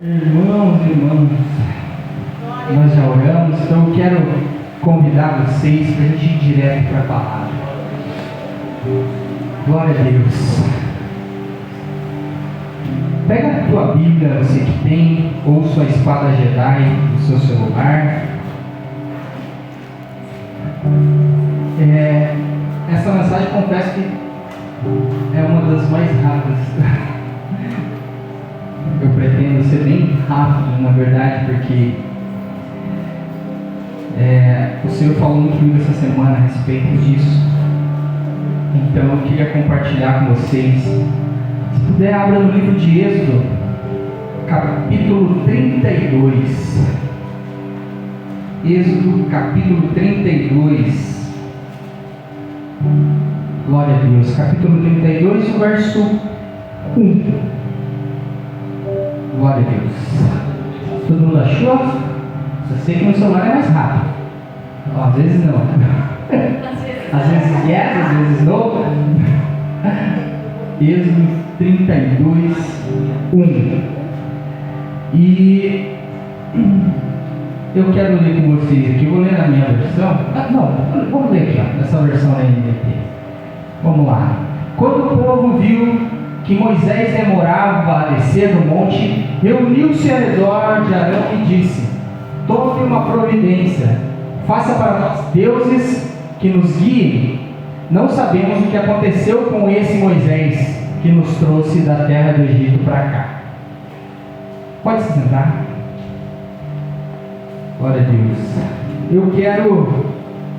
Irmãos e irmãs, nós já oramos, então eu quero convidar vocês para a gente ir direto para a palavra. Glória a Deus. Pega a tua Bíblia, você que tem, ou sua espada Jedi no seu celular. Essa mensagem, confesso que é uma das mais rápidas. Eu pretendo ser bem rápido, na verdade, porque o Senhor falou muito comigo essa semana a respeito disso. Então eu queria compartilhar com vocês. Se puder, abra no livro de Êxodo, capítulo 32. Êxodo, capítulo 32. Glória a Deus. Capítulo 32, o verso 1. Glória a Deus. Todo mundo achou? Só sei que no celular é mais rápido. Às vezes não. Às vezes yes, às vezes não. Êxodo 32, 1. E eu quero ler com vocês aqui. Eu vou ler na minha versão. Vamos ler aqui, ó, nessa versão da NVT. Vamos lá. Quando o povo viu que Moisés demorava a descer do monte, reuniu-se ao redor de Arão e disse: tome uma providência, faça para nós deuses que nos guiem. Não sabemos o que aconteceu com esse Moisés que nos trouxe da terra do Egito para cá. Pode se sentar. Glória a Deus. Eu quero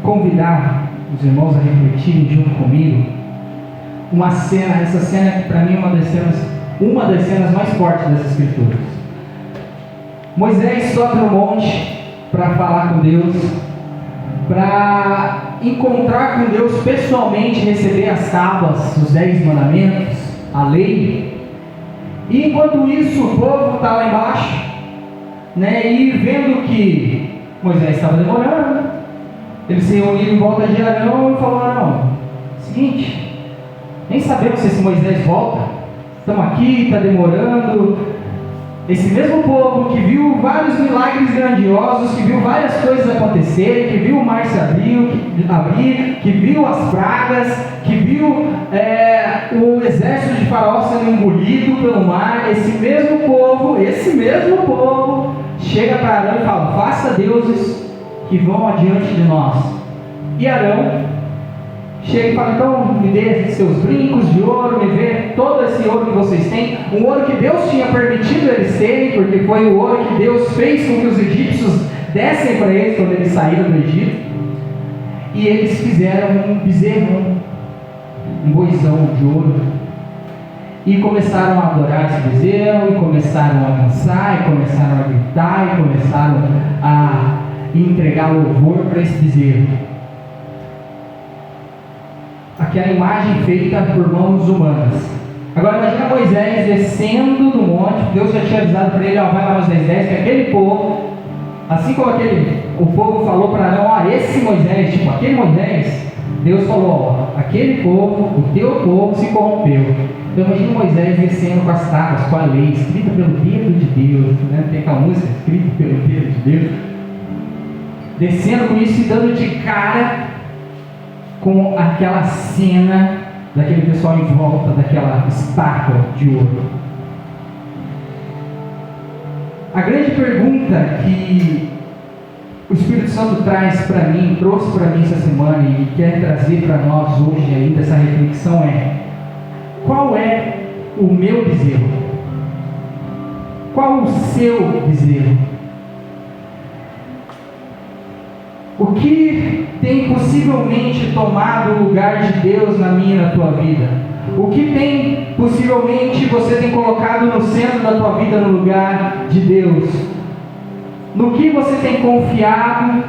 convidar os irmãos a refletirem junto comigo uma cena, essa cena que para mim é uma das cenas mais fortes das Escrituras. Moisés sobe no monte para falar com Deus, para encontrar com Deus pessoalmente, receber as tábuas, os 10 mandamentos, a lei. E enquanto isso o povo está lá embaixo, e vendo que Moisés estava demorando, eles se reuniram em volta de Arão e falaram: Arão, seguinte, nem sabemos se esse Moisés volta, estamos aqui, está demorando. Esse mesmo povo que viu vários milagres grandiosos, que viu várias coisas acontecerem, que viu o mar se abrir, que viu as pragas, que viu o exército de Faraó sendo engolido pelo mar, esse mesmo povo chega para Arão e fala: faça deuses que vão adiante de nós. E Arão chega e fala: então me dê seus brincos de ouro, me dê todo esse ouro que vocês têm, um ouro que Deus tinha permitido eles terem, porque foi o ouro que Deus fez com que os egípcios dessem para eles quando eles saíram do Egito. E eles fizeram um bezerro, um boizão de ouro, e começaram a adorar esse bezerro, e começaram a dançar, e começaram a gritar, e começaram a entregar louvor para esse bezerro. Aquela imagem feita por mãos humanas. Agora imagina Moisés descendo do monte. Deus já tinha avisado para ele: vai lá nos 10, que aquele povo, assim como o povo falou para Arão: esse Moisés, aquele Moisés, Deus falou: aquele povo, o teu povo se corrompeu. Então imagina Moisés descendo com as tábuas, com a lei, escrita pelo dedo de Deus, tem aquela música, escrita pelo dedo de Deus, descendo com isso e dando de cara com aquela cena daquele pessoal em volta daquela estátua de ouro. A grande pergunta que o Espírito Santo trouxe para mim essa semana e quer trazer para nós hoje ainda essa reflexão é: qual é o meu bezerro? Qual o seu bezerro? O que tem possivelmente tomado o lugar de Deus na minha e na tua vida? O que tem possivelmente você tem colocado no centro da tua vida no lugar de Deus? No que você tem confiado?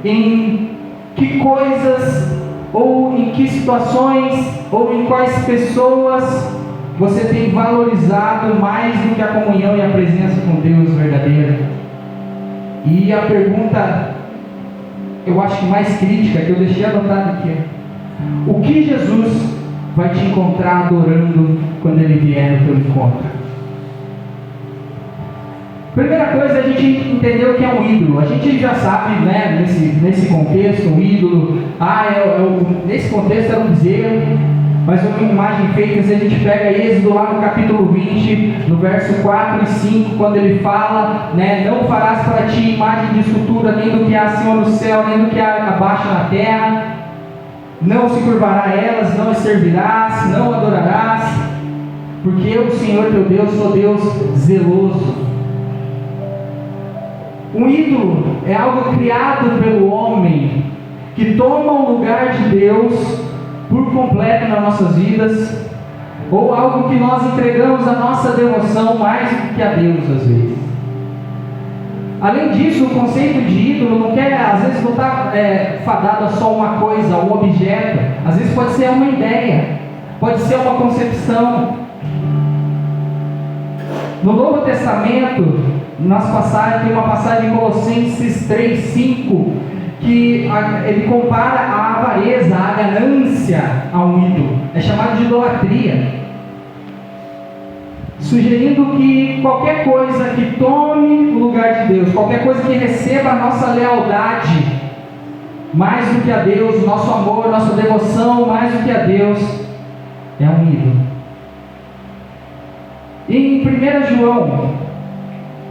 Em que coisas, ou em que situações, ou em quais pessoas você tem valorizado mais do que a comunhão e a presença com Deus verdadeira? E a pergunta, eu acho que mais crítica, que eu deixei anotado aqui: o que Jesus vai te encontrar adorando quando Ele vier no teu encontro? Primeira coisa, a gente entendeu o que é um ídolo. A gente já sabe, né, nesse contexto, um ídolo, nesse contexto era um bezerro, mas uma imagem feita. Se a gente pega Êxodo lá no capítulo 20, no verso 4 e 5, quando ele fala, né, não farás para ti imagem de escultura, nem do que há acima no céu, nem do que há abaixo na terra, não se curvará a elas, não as servirás, não adorarás, porque eu, o Senhor teu Deus, sou Deus zeloso. Um ídolo é algo criado pelo homem, que toma o lugar de Deus por completo nas nossas vidas, ou algo que nós entregamos a nossa devoção mais do que a Deus às vezes. Além disso, o conceito de ídolo não quer, às vezes não está fadado a só uma coisa, um objeto. Às vezes pode ser uma ideia, pode ser uma concepção. No Novo Testamento, tem uma passagem em Colossenses 3:5, que ele compara a avareza, a ganância a um ídolo. É chamado de idolatria, sugerindo que qualquer coisa que tome o lugar de Deus, qualquer coisa que receba a nossa lealdade mais do que a Deus, nosso amor, nossa devoção mais do que a Deus, é um ídolo. Em 1 João,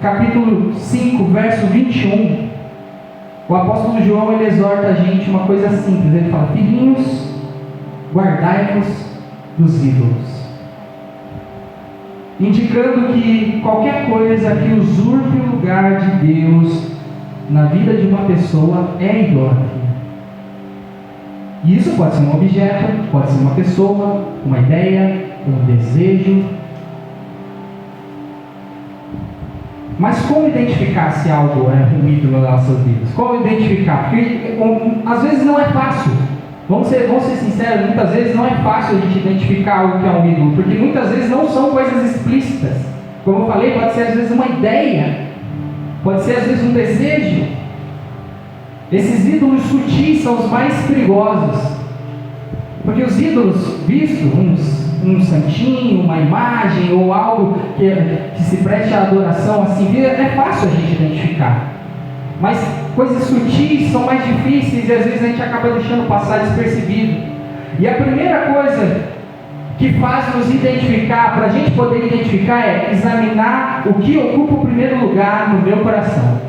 capítulo 5, verso 21, o apóstolo João, ele exorta a gente uma coisa simples. Ele fala: filhinhos, guardai-vos dos ídolos, indicando que qualquer coisa que usurpe o lugar de Deus na vida de uma pessoa é idolatria. E isso pode ser um objeto, pode ser uma pessoa, uma ideia, um desejo. Mas como identificar se algo é um ídolo nas nossas vidas? Como identificar? Porque às vezes não é fácil. Vamos ser sinceros, muitas vezes não é fácil a gente identificar o que é um ídolo, porque muitas vezes não são coisas explícitas. Como eu falei, pode ser às vezes uma ideia, pode ser às vezes um desejo. Esses ídolos sutis são os mais perigosos, porque os ídolos vistos, um santinho, uma imagem ou algo que se preste à adoração assim, é fácil a gente identificar. Mas coisas sutis são mais difíceis e às vezes a gente acaba deixando passar despercebido. E a primeira coisa que faz nos identificar, para a gente poder identificar, é examinar o que ocupa o primeiro lugar no meu coração.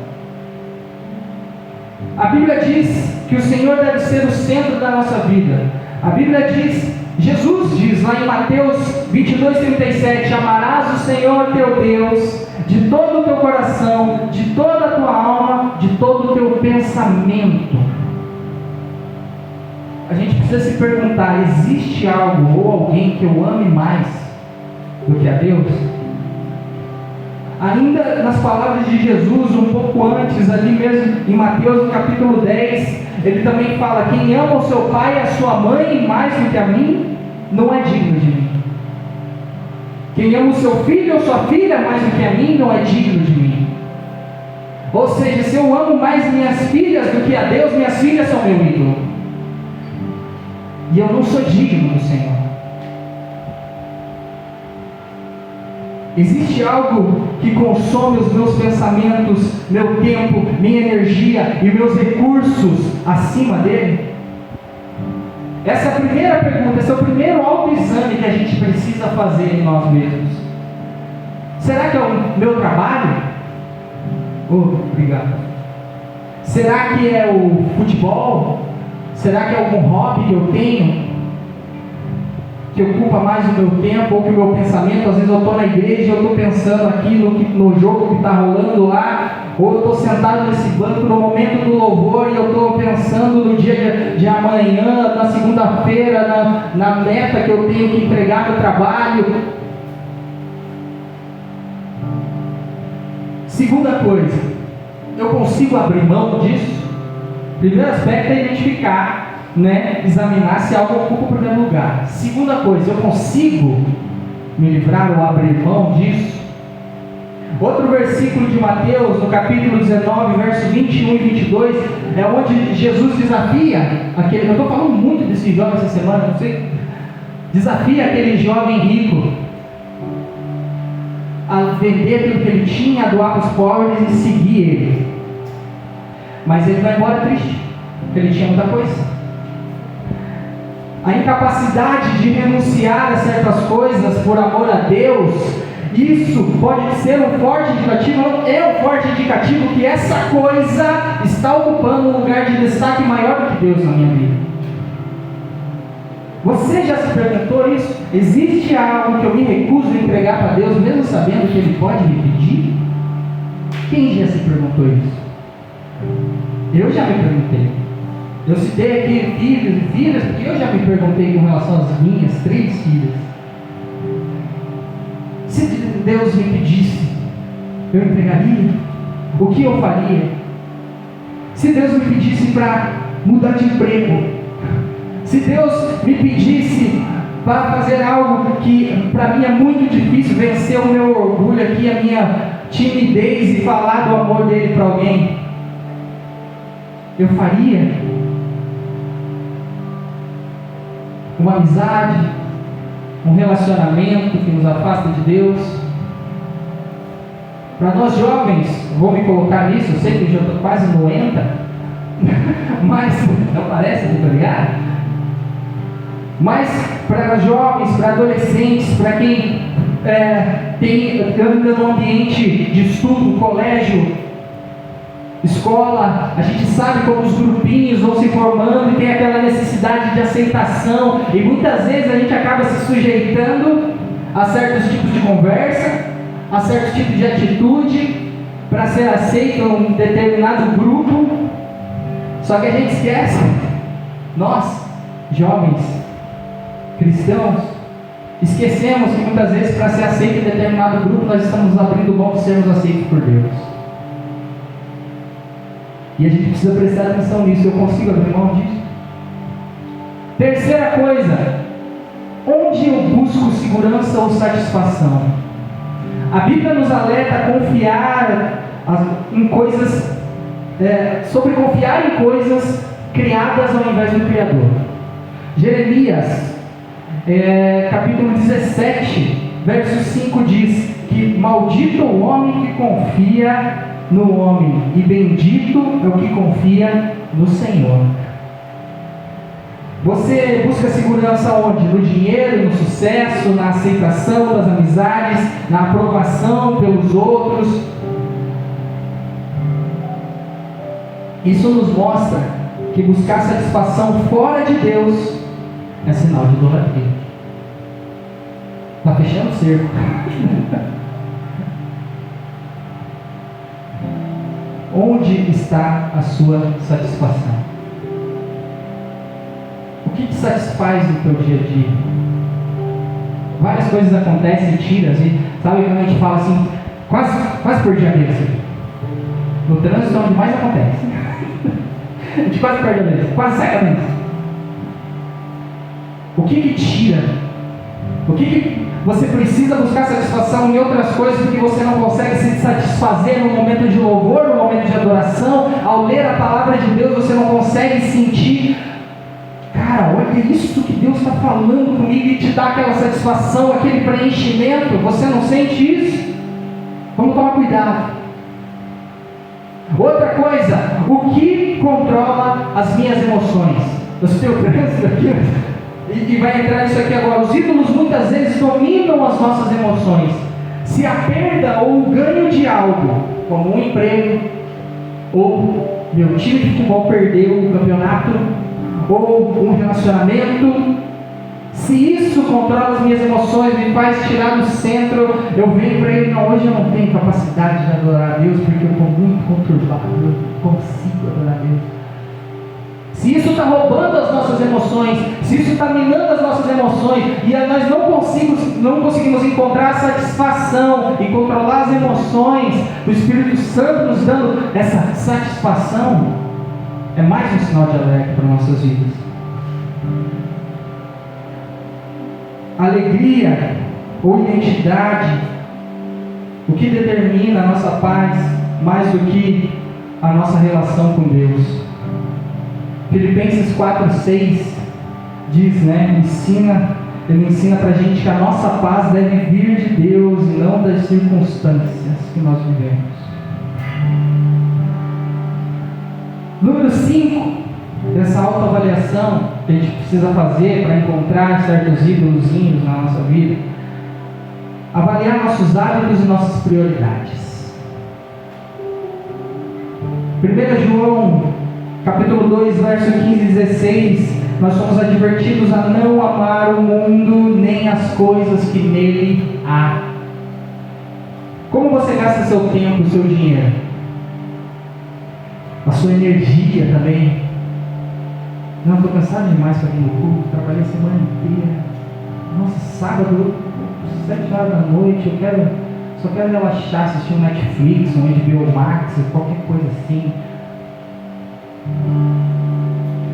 A Bíblia diz que o Senhor deve ser o centro da nossa vida. A Bíblia diz, Jesus diz lá em Mateus 22:37, amarás o Senhor teu Deus de todo o teu coração, de toda a tua alma, de todo o teu pensamento. A gente precisa se perguntar, existe algo ou alguém que eu ame mais do que a Deus? Ainda nas palavras de Jesus, um pouco antes, ali mesmo em Mateus no capítulo 10, ele também fala: quem ama o seu pai e a sua mãe mais do que a mim, não é digno de mim. Quem ama o seu filho ou sua filha mais do que a mim, não é digno de mim. Ou seja, se eu amo mais minhas filhas do que a Deus, minhas filhas são meu ídolo. E eu não sou digno do Senhor. Existe algo que consome os meus pensamentos, meu tempo, minha energia e meus recursos acima dele? Essa é a primeira pergunta, esse é o primeiro autoexame que a gente precisa fazer em nós mesmos. Será que é o meu trabalho? Obrigado. Será que é o futebol? Será que é algum hobby que eu tenho, que ocupa mais o meu tempo, ou que o meu pensamento, às vezes eu estou na igreja e eu estou pensando aqui no jogo que está rolando lá, ou eu estou sentado nesse banco no momento do louvor e eu estou pensando no dia de amanhã, na segunda-feira, na meta que eu tenho que entregar no trabalho. Segunda coisa, eu consigo abrir mão disso? Primeiro aspecto é identificar, examinar se algo ocupa o primeiro lugar. Segunda coisa, eu consigo me livrar ou abrir mão disso? Outro versículo de Mateus, no capítulo 19, verso 21 e 22, é onde Jesus desafia eu estou falando muito desse jovem essa semana, não sei, desafia aquele jovem rico a vender aquilo que ele tinha, a doar para os pobres e seguir ele. Mas ele vai embora triste, porque ele tinha muita coisa. A incapacidade de renunciar a certas coisas por amor a Deus, isso pode ser um forte indicativo, é um forte indicativo que essa coisa está ocupando um lugar de destaque maior do que Deus na minha vida. Você já se perguntou isso? Existe algo que eu me recuso a entregar para Deus, mesmo sabendo que Ele pode me pedir? Quem já se perguntou isso? Eu já me perguntei. Eu citei aqui filhos e filhas, porque eu já me perguntei com relação às minhas 3 filhas. Se Deus me pedisse, eu entregaria? O que eu faria? Se Deus me pedisse para mudar de emprego, se Deus me pedisse para fazer algo que para mim é muito difícil, vencer o meu orgulho aqui, a minha timidez e falar do amor dele para alguém, eu faria? Uma amizade, um relacionamento que nos afasta de Deus. Para nós jovens, vou me colocar nisso, eu sei que eu já estou quase 90, mas não parece, muito obrigado. Mas para jovens, para adolescentes, para quem anda no ambiente de estudo, colégio, escola, a gente sabe como os grupinhos vão se formando e tem aquela necessidade de aceitação, e muitas vezes a gente acaba se sujeitando a certos tipos de conversa, a certos tipos de atitude, para ser aceito em um determinado grupo. Só que a gente esquece, nós, jovens, cristãos, esquecemos que muitas vezes para ser aceito em determinado grupo nós estamos abrindo mão de sermos aceitos por Deus. E a gente precisa prestar atenção nisso. Eu consigo abrir mão disso? Terceira coisa, onde eu busco segurança ou satisfação? A Bíblia nos alerta a confiar em coisas, sobre confiar em coisas criadas ao invés do Criador. Jeremias, capítulo 17, verso 5 diz que maldito o homem que confia no homem, e bendito é o que confia no Senhor. Você busca segurança onde? No dinheiro, no sucesso, na aceitação das amizades, na aprovação pelos outros. Isso nos mostra que buscar satisfação fora de Deus é sinal de idolatria. Está fechando o cerco. Onde está a sua satisfação? O que te satisfaz no teu dia a dia? Várias coisas acontecem, tiras, e sabe quando a gente fala assim, quase perdi a cabeça. No trânsito é onde mais acontece. A gente quase perde a cabeça, quase sai a cabeça. O que tira? O que você precisa buscar satisfação em outras coisas porque você não consegue se satisfazer no momento de louvor, no momento de adoração? Ao ler a palavra de Deus você não consegue sentir, cara, olha isso que Deus está falando comigo, e te dá aquela satisfação, aquele preenchimento. Você não sente isso? Vamos tomar cuidado. Outra coisa, o que controla as minhas emoções? Eu citei o trânsito aqui, e vai entrar nisso aqui agora. Os ídolos muitas vezes dominam as nossas emoções. Se a perda ou o ganho de algo, como um emprego, ou meu time de futebol perdeu o campeonato, ou um relacionamento, se isso controla as minhas emoções, me faz tirar do centro, eu venho para ele, não, hoje eu não tenho capacidade de adorar a Deus, porque eu estou muito conturbado, eu não consigo adorar a Deus. Se isso está roubando as nossas emoções, se isso está minando as nossas emoções, e nós não conseguimos encontrar satisfação e controlar as emoções, o Espírito Santo nos dando essa satisfação, é mais um sinal de alerta para nossas vidas. Alegria ou identidade, o que determina a nossa paz mais do que a nossa relação com Deus. Filipenses 4,6 diz, ensina ele ensina para a gente que a nossa paz deve vir de Deus e não das circunstâncias que nós vivemos. Número 5 dessa autoavaliação que a gente precisa fazer para encontrar certos ídolozinhos na nossa vida: avaliar nossos hábitos e nossas prioridades. 1 João capítulo 2, verso 15 e 16, nós somos advertidos a não amar o mundo nem as coisas que nele há. Como você gasta seu tempo, seu dinheiro? A sua energia também? Não, estou cansado demais para vir no culto, trabalhei a semana inteira. Nossa, sábado, 7 horas da noite, só quero relaxar, assistir um Netflix, um HBO Max, qualquer coisa assim.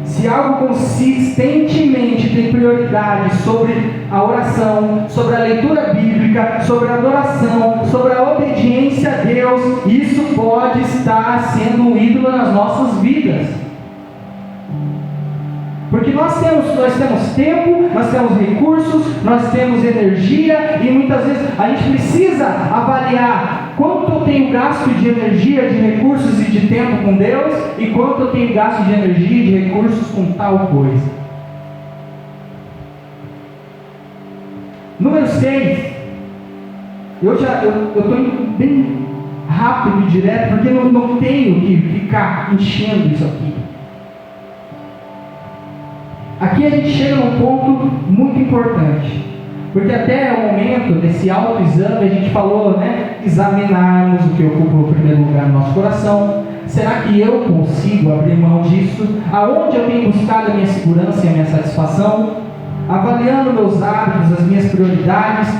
Se algo consistentemente tem prioridade sobre a oração, sobre a leitura bíblica, sobre a adoração, sobre a obediência a Deus, isso pode estar sendo um ídolo nas nossas vidas. Porque nós temos tempo, nós temos recursos, nós temos energia, e muitas vezes a gente precisa avaliar quanto eu tenho gasto de energia, de recursos e de tempo com Deus, e quanto eu tenho gasto de energia e de recursos com tal coisa. Número 6. Eu estou indo bem rápido e direto, porque eu não tenho que ficar enchendo isso aqui. Aqui a gente chega num ponto muito importante, porque até o momento desse autoexame a gente falou, examinarmos o que ocupa o primeiro lugar no nosso coração. Será que eu consigo abrir mão disso? Aonde eu tenho buscado a minha segurança e a minha satisfação? Avaliando meus hábitos, as minhas prioridades.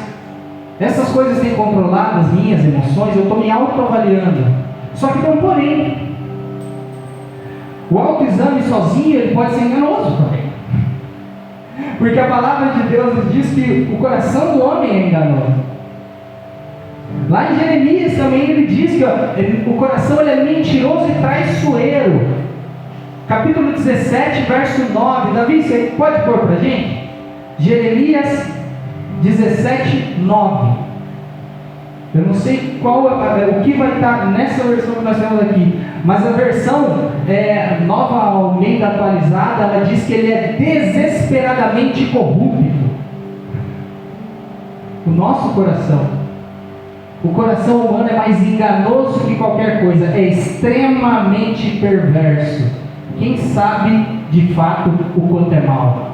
Essas coisas têm controlado as minhas emoções, eu estou me autoavaliando. Só que tem um porém. O autoexame sozinho ele pode ser enganoso também. Porque a palavra de Deus diz que o coração do homem é enganoso. Lá em Jeremias também ele diz que o coração ele é mentiroso e traiçoeiro. Capítulo 17, verso 9. Davi, você pode pôr para a gente? Jeremias 17, 9. Eu não sei o que vai estar nessa versão que nós temos aqui, mas a versão Nova Almeida atualizada, ela diz que ele é desesperadamente corrupto. O nosso coração, o coração humano é mais enganoso que qualquer coisa, é extremamente perverso. Quem sabe de fato o quanto é mal?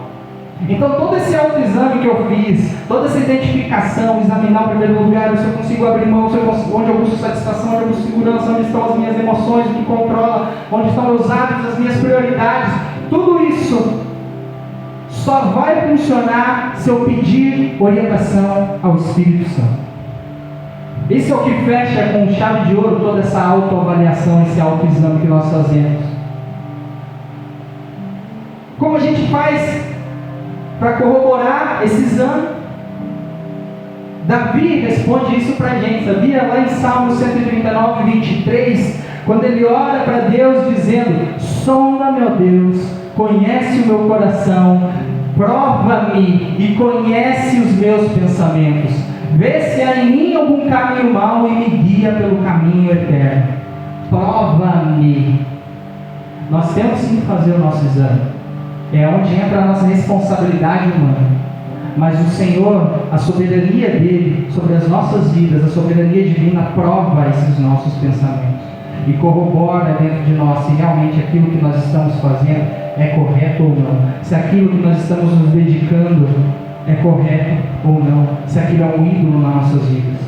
Então todo esse autoexame que eu fiz, toda essa identificação, examinar o primeiro lugar, se eu consigo abrir mão, onde eu busco satisfação, onde eu busco segurança, onde estão as minhas emoções, o que controla, onde estão meus hábitos, as minhas prioridades, tudo isso só vai funcionar se eu pedir orientação ao Espírito Santo. Esse é o que fecha com chave de ouro toda essa autoavaliação, esse autoexame que nós fazemos. Como a gente faz para corroborar esse exame? Davi responde isso para a gente, sabia? Lá em Salmo 139, 23, quando ele ora para Deus dizendo: sonda, meu Deus, conhece o meu coração, prova-me e conhece os meus pensamentos, vê se há em mim algum caminho mau e me guia pelo caminho eterno. Prova-me. Nós temos sim que fazer o nosso exame. É onde entra a nossa responsabilidade humana. Mas o Senhor, a soberania dele sobre as nossas vidas, a soberania divina, prova esses nossos pensamentos e corrobora dentro de nós se realmente aquilo que nós estamos fazendo é correto ou não, se aquilo que nós estamos nos dedicando é correto ou não, se aquilo é um ídolo nas nossas vidas.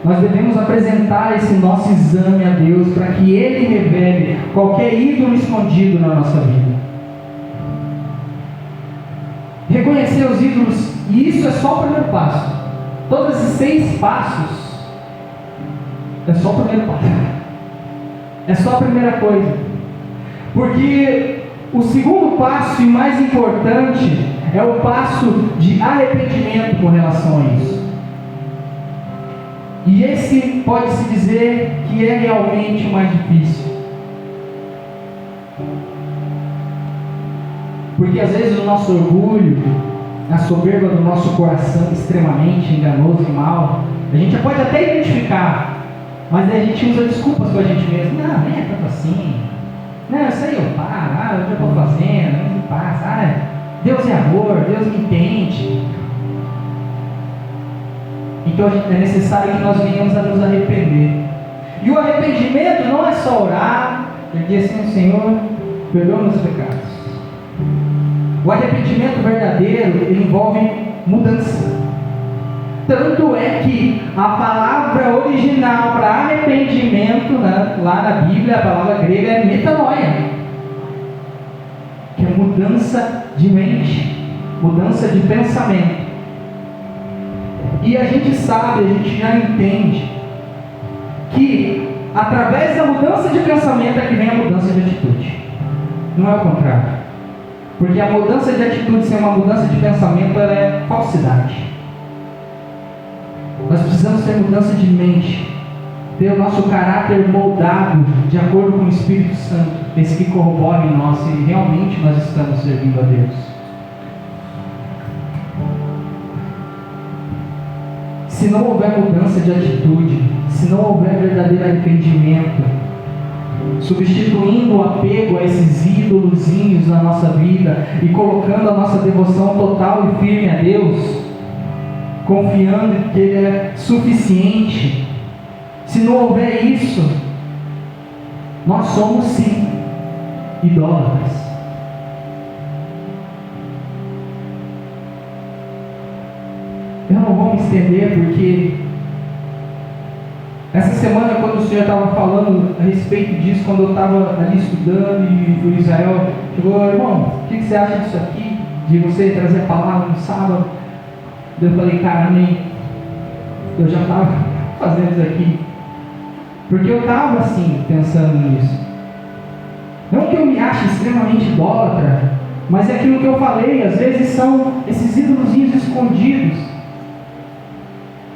Nós devemos apresentar esse nosso exame a Deus para que Ele revele qualquer ídolo escondido na nossa vida. Reconhecer os ídolos, e isso é só o primeiro passo. Todos esses 6 passos é só o primeiro passo. É só a primeira coisa. Porque o segundo passo e mais importante é o passo de arrependimento com relação a isso. E esse pode-se dizer que é realmente o mais difícil. Porque às vezes o nosso orgulho, a soberba do nosso coração extremamente enganoso e mau, a gente pode até identificar, mas aí a gente usa desculpas com a gente mesmo. Não, nem é tanto assim. Não, isso aí eu paro, eu já estou fazendo, não me passa. Deus é amor, Deus me entende. Então é necessário que nós venhamos a nos arrepender. E o arrependimento não é só orar e dizer assim: Senhor, perdoa meus pecados. O arrependimento verdadeiro, ele envolve mudança. Tanto é que a palavra original para arrependimento, né, lá na Bíblia, a palavra grega é metanoia, que é mudança de mente, mudança de pensamento. E a gente sabe, a gente já entende que através da mudança de pensamento é que vem a mudança de atitude. Não é o contrário. Porque a mudança de atitude sem uma mudança de pensamento, ela é falsidade. Nós precisamos ter mudança de mente, ter o nosso caráter moldado de acordo com o Espírito Santo, esse que corrobora em nós se realmente nós estamos servindo a Deus. Se não houver mudança de atitude, se não houver verdadeiro arrependimento, substituindo o apego a esses ídolozinhos na nossa vida e colocando a nossa devoção total e firme a Deus, confiando que Ele é suficiente, se não houver isso, nós somos sim idólatras. Eu não vou me estender, porque essa semana, quando o Senhor estava falando a respeito disso, quando eu estava ali estudando e o Israel chegou: irmão, o que você acha disso aqui, de você trazer a palavra no sábado? Eu falei: cara, amém. Eu já estava fazendo isso aqui, porque eu estava assim, pensando nisso. Não que eu me ache extremamente idólatra, mas é aquilo que eu falei, às vezes são esses ídolozinhos escondidos.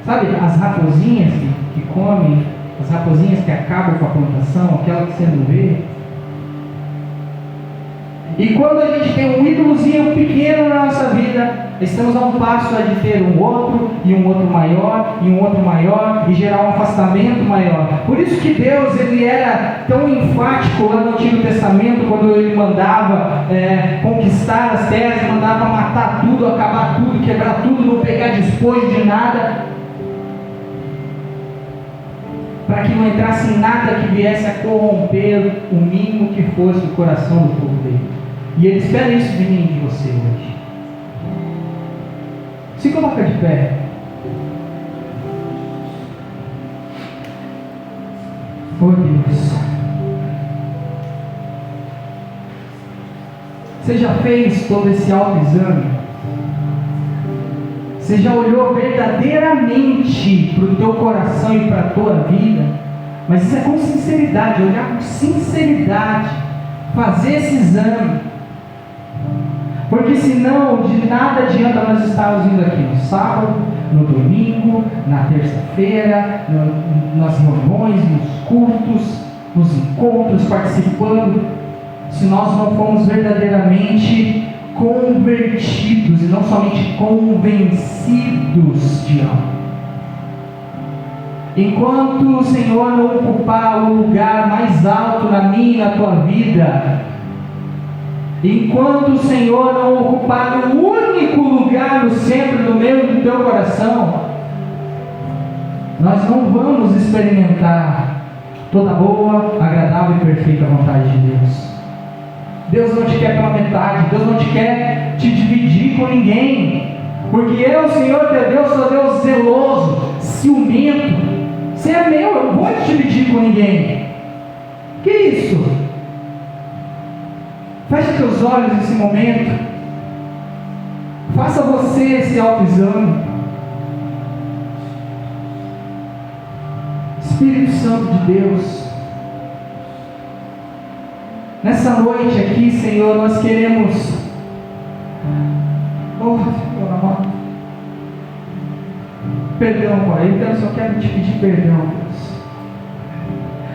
Sabe, as raposinhas que comem, as raposinhas que acabam com a plantação, aquela que você não vê. E quando a gente tem um ídolozinho pequeno na nossa vida, estamos a um passo de ter um outro, e um outro maior, e um outro maior, e gerar um afastamento maior. Por isso que Deus, Ele era tão enfático lá no Antigo Testamento, quando Ele mandava conquistar as terras, mandava matar tudo, acabar tudo, quebrar tudo, não pegar despojo de nada, para que não entrasse nada que viesse a corromper o mínimo que fosse o coração do povo dele. E Ele espera isso de mim e de você hoje. Se coloca de pé. Oh Deus, você já fez todo esse autoexame? Você já olhou verdadeiramente para o teu coração e para a tua vida? Mas isso é com sinceridade, olhar com sinceridade, fazer esse exame. Porque senão de nada adianta nós estarmos vindo aqui no sábado, no domingo, na terça-feira, nas reuniões, nos cultos, nos encontros, participando, se nós não formos verdadeiramente convertidos e não somente convencidos de algo. Enquanto o Senhor não ocupar o lugar mais alto na minha e na tua vida, enquanto o Senhor não ocupar o único lugar no centro do meu e do teu coração, nós não vamos experimentar toda boa, agradável e perfeita vontade de Deus. Deus não te quer pela metade, Deus não te quer te dividir com ninguém, porque eu, Senhor teu Deus, sou Deus zeloso, ciumento. Você é meu, eu não vou te dividir com ninguém. Que isso? Feche teus olhos nesse momento, faça você esse autoexame. Espírito Santo de Deus, nessa noite aqui, Senhor, nós queremos, Senhor amado, perdão, Pai, então eu só quero te pedir perdão, Deus.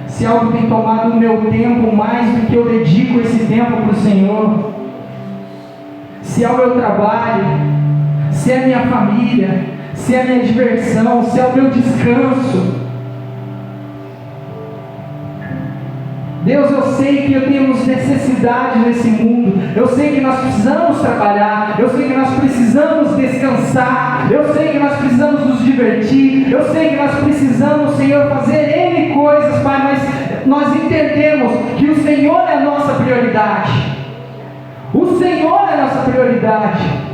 Se algo tem tomado o meu tempo mais do que eu dedico esse tempo para o Senhor, se ao meu trabalho, se é minha família, se é minha diversão, se é o meu descanso. Deus, eu sei que temos necessidade nesse mundo, eu sei que nós precisamos trabalhar, eu sei que nós precisamos descansar, eu sei que nós precisamos nos divertir, eu sei que nós precisamos, Senhor, fazer N coisas, Pai, mas nós entendemos que o Senhor é a nossa prioridade, o Senhor é a nossa prioridade.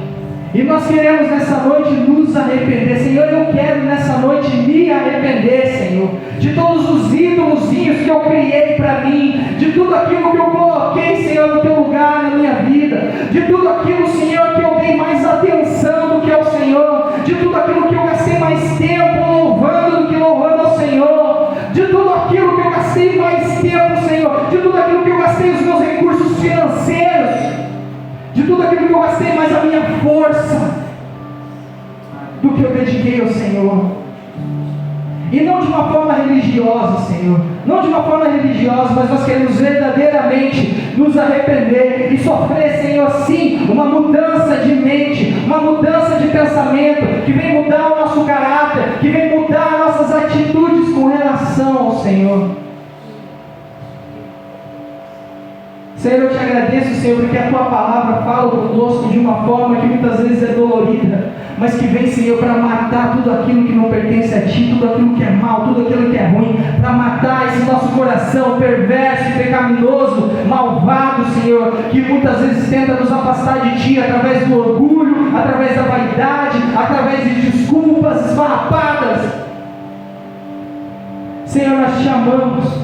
E nós queremos nessa noite nos arrepender. Senhor, eu quero nessa noite me arrepender, Senhor, de todos os ídolozinhos que eu criei para mim, de tudo aquilo que eu coloquei, Senhor, no teu lugar na minha vida, de tudo aquilo, Senhor, que eu dei mais atenção do que ao Senhor, de tudo aquilo que eu gastei mais tempo louvando do que louvando ao Senhor, de tudo aquilo que eu gastei mais tempo, Senhor, de tudo aquilo que eu gastei os meus recursos financeiros, de tudo aquilo que eu gastei mais a minha força do que eu dediquei ao Senhor. E não de uma forma religiosa, Senhor, não de uma forma religiosa, mas nós queremos verdadeiramente nos arrepender e sofrer, Senhor, sim, uma mudança de mente, uma mudança de pensamento, que vem mudar o nosso caráter, que vem mudar nossas atitudes com relação ao Senhor. Senhor, eu te agradeço, Senhor, porque a Tua palavra fala conosco de uma forma que muitas vezes é dolorida, mas que vem, Senhor, para matar tudo aquilo que não pertence a Ti, tudo aquilo que é mal, tudo aquilo que é ruim, para matar esse nosso coração perverso e pecaminoso, malvado, Senhor, que muitas vezes tenta nos afastar de Ti através do orgulho, através da vaidade, através de desculpas esfarrapadas. Senhor, nós te amamos.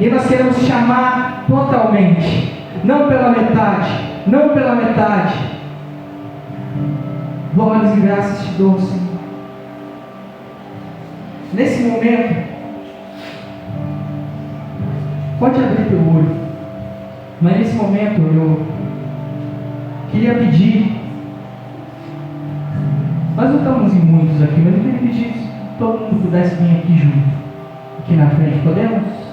E nós queremos te amar totalmente, não pela metade, não pela metade. Glórias e graças te dou, Senhor. Nesse momento, pode abrir teu olho, mas nesse momento eu queria pedir, nós não estamos em muitos aqui, mas eu queria pedir se todo mundo pudesse vir aqui junto, aqui na frente, podemos?